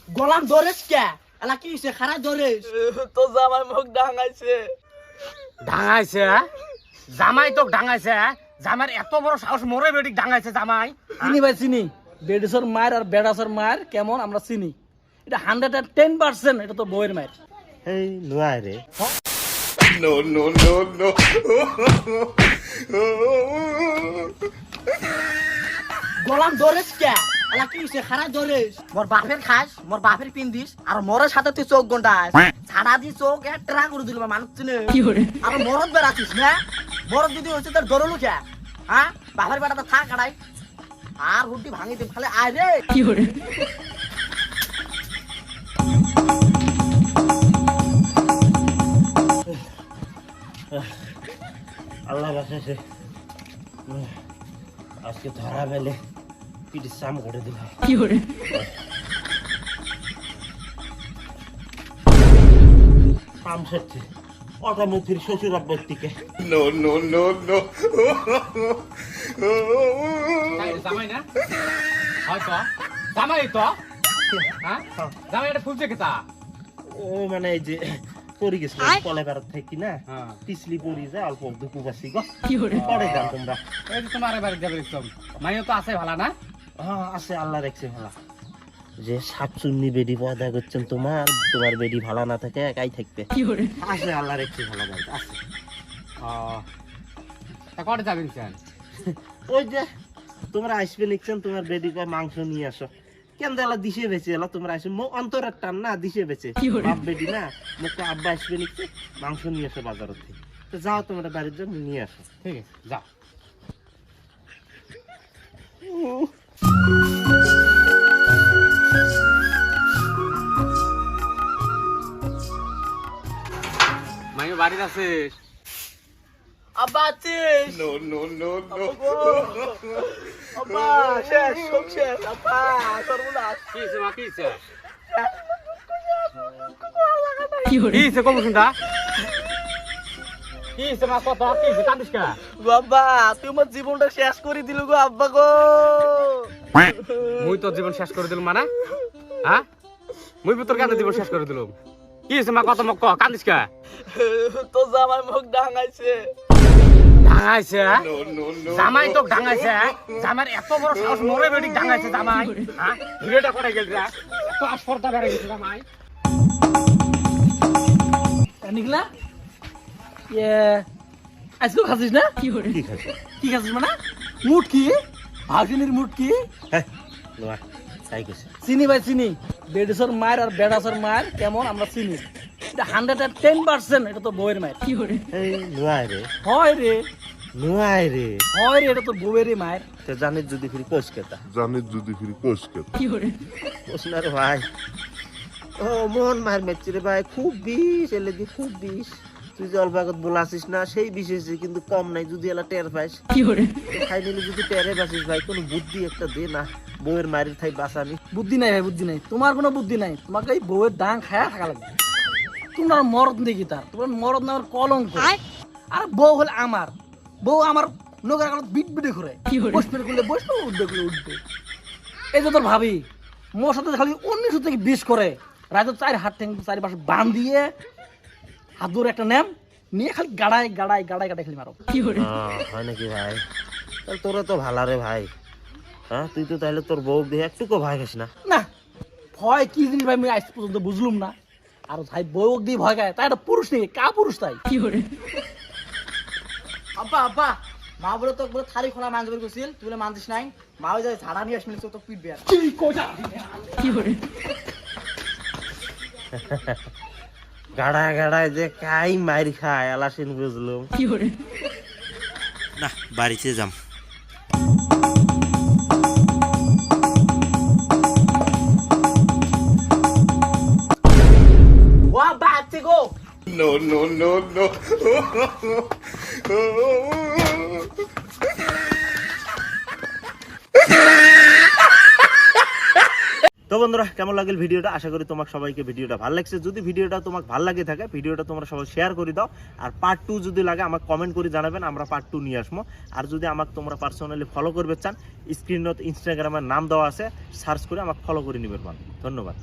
গোলাম ধরেছ কে এলা কি হইছে খারা ধরেছ তো জামাই মুখ ডাঙাইছে জামাই তো ডাঙাইছে জামার এত বড় সাহস মোরে বেডিক ডাঙাইছে জামাই চিনি ভাই চিনি বেডিসর মায়ের আর বেডাসর মায়ের কেমন আমরা চিনি এটা 110% এটা তো বউয়ের মায়ের এই লুয়াই রে No, no, no, no. গোলাম ধরেছ কে এলা কি হইছে খারা ধরেছ মোর বাপের খাস মোর বাপের পিন্দিস আর মোরের সাথে তুই চোখ গন্ডাস ছাড়া দি চোখ ট্রা করে দিল মানুষ চিনে আর মরদ বেড়াছিস না মরদ যদি হচ্ছে তোর ধরলু কে হ্যাঁ বাপের বেটা তো থাক আড়াই আর হুড্ডি ভাঙি দে খালে আয় রে কি করে আল্লাহ বাঁচাছে আজকে ধরা পেলে পিঠে চাম করে দিল কি করে পাম সেটছে অটামুখির শ্বশুর আব্বার থেকে No, no, no, no. জামাই না হয়তো জামাই তো হ্যাঁ জামাই এটা ফুলছে কেতা ও মানে এই যে পরি গেছিল কলে বেড়াত থাকি না হ্যাঁ পিছলি পরি যায় অল্প দুপু বাসি গো কি করে পরে যান তোমরা এই যে তোমার এবারে যাবে একদম মাইও তো আছে ভালো না হ্যাঁ আছে আল্লাহ রাখছে ভালো যে সাপ চুন্নি বেডি পয়দা করছেন তোমার বেডি ভালো না থাকে একাই থাকতে কি করে আছে আল্লাহ রাখছে ভালো বাড়িতে আছে তা কটা যাবেন স্যার ওই যে তোমরা আসবে নিচ্ছেন তোমার বেডি কয় মাংস নিয়ে আসো কেন দেলা দিশে বেঁচে এলা তোমরা আসে অন্তরের টান না দিশে বেঁচে বাপ বেডি না মুখে আব্বা আসবে নিচ্ছে মাংস নিয়ে আসো বাজার থেকে তো যাও তোমরা বাড়ির জন্য নিয়ে আসো ঠিক আছে যাও মাইও বাড়িতে আছিস আব্বা আছিস No, no, no, no. আব্বা শেষ সব শেষ আব্বা সর্বনাশ কি হইছে মা কি হইছে কি করে কি হইছে কম শুনতা কি হইছে মা কত কি হইছে কান্দিস কা বাবা তুই আমার জীবনটা শেষ করে দিল গো আব্বা গো মুই তোর জীবন শেষ করে দিলাম মানে হ্যাঁ মুই তোর কান্দে জীবন শেষ করে দিলাম কি হইছে মা কত মক কান্দিস কা তো জামাই মুখ ডাঙাইছে ডাঙাইছে No, no, no. জামাই তো ডাঙাইছে জামার এত বড় সাহস মোরে বেডিক ডাঙাইছে জামাই হ্যাঁ ভিডিওটা করে গেল রে তো আসপর্দা বেড়ে গেছে জামাই নিকলা আজকে খাচ্ছিস না কি করে কি খাচ্ছে কি খাচ্ছিস মানে মুট কি ভাগিনীর মুট কি হ্যাঁ লোয়া তাই গেছে চিনি ভাই চিনি বেডিসর মায়ের আর বেডাসর মায়ের কেমন আমরা চিনি এটা 110% এটা তো বউয়ের মায়ের কি করে এই লুয়াই রে হয় রে লুয়াই রে হয় রে এটা তো বউয়েরই মায়ের তো জানিস যদি ফিরি কোষ কেতা জানিস যদি ফিরি কোষ কে কি করে কোষ না রে ভাই ও মোহন মায়ের মেচ্ছি রে ভাই খুব বিষ এলে দি খুব বিষ তুই যে অল্পাগত বলাছিস না সেই বিষ হয়েছে কিন্তু কম নাই যদি এলা টের পাইস কি করে ফাইনালি যদি টেরে বাসিস ভাই কোনো বুদ্ধি একটা দে না বউয়ের মায়ের থাই বাঁচানি বুদ্ধি নাই ভাই বুদ্ধি নাই তোমার কোনো বুদ্ধি নাই তোমাকে এই বউয়ের ডাং খায়া থাকা লাগবে তোমার মরদ দেখি তার তোমার মরদ নামের কলঙ্ক আর বউ হলে আমার বউ আমার নগর কালত বিট বিটে ঘুরে কি করে? বসবে করলে বসবে উঠবে করলে উঠবে এই যে তোর ভাবি মোর সাথে খালি 1900 থেকে 20 করে রাত 4 হাত ঠ্যাং চারিপাশে বান দিয়ে হাত ধরে একটা নেম নিয়ে খালি গাড়াই খালি মারো কি করে হয় নাকি ভাই তাহলে তোরা তো ভালো রে ভাই হ্যাঁ তুই তো তাহলে তোর বউ দিয়ে একটুকু ভয় খাস না না ভয় কি জিনিস ভাই আমি আজ পর্যন্ত বুঝলুম না আর ভাই বউ দিয়ে ভয় খায় তাই একটা পুরুষ নেই কা পুরুষ তাই কি করে আব্বা মা বলে তো বলে থারি খোলা মানজ বের করছিল তুই বলে মানছিস নাই মা ওই যে ঝাড়া নিয়ে আসলে তো পিটবে আর কি করে গাড়ায় যে কাই মাইর খায় আলাসিন বুঝলুম কি করে না বাড়িতে যাম ওয়া বাচ্চা গো No, no, no, no. তো বন্ধুরা কেমন লাগল ভিডিওটা আশা করি তোমাকে সবাইকে ভিডিওটা ভালো লাগছে যদি ভিডিওটা তোমাকে ভালো লাগে থাকে ভিডিওটা তোমরা সবাই শেয়ার করে দাও আর পার্ট 2 যদি লাগে আমাকে কমেন্ট করে জানাবেন আমরা পার্ট 2 নিয়ে আসবো আর যদি আমাকে তোমরা পার্সোনালি ফলো করবে চান স্ক্রিনত ইনস্টাগ্রামের নাম দেওয়া আছে সার্চ করে আমাকে ফলো করে নিবেন ধন্যবাদ।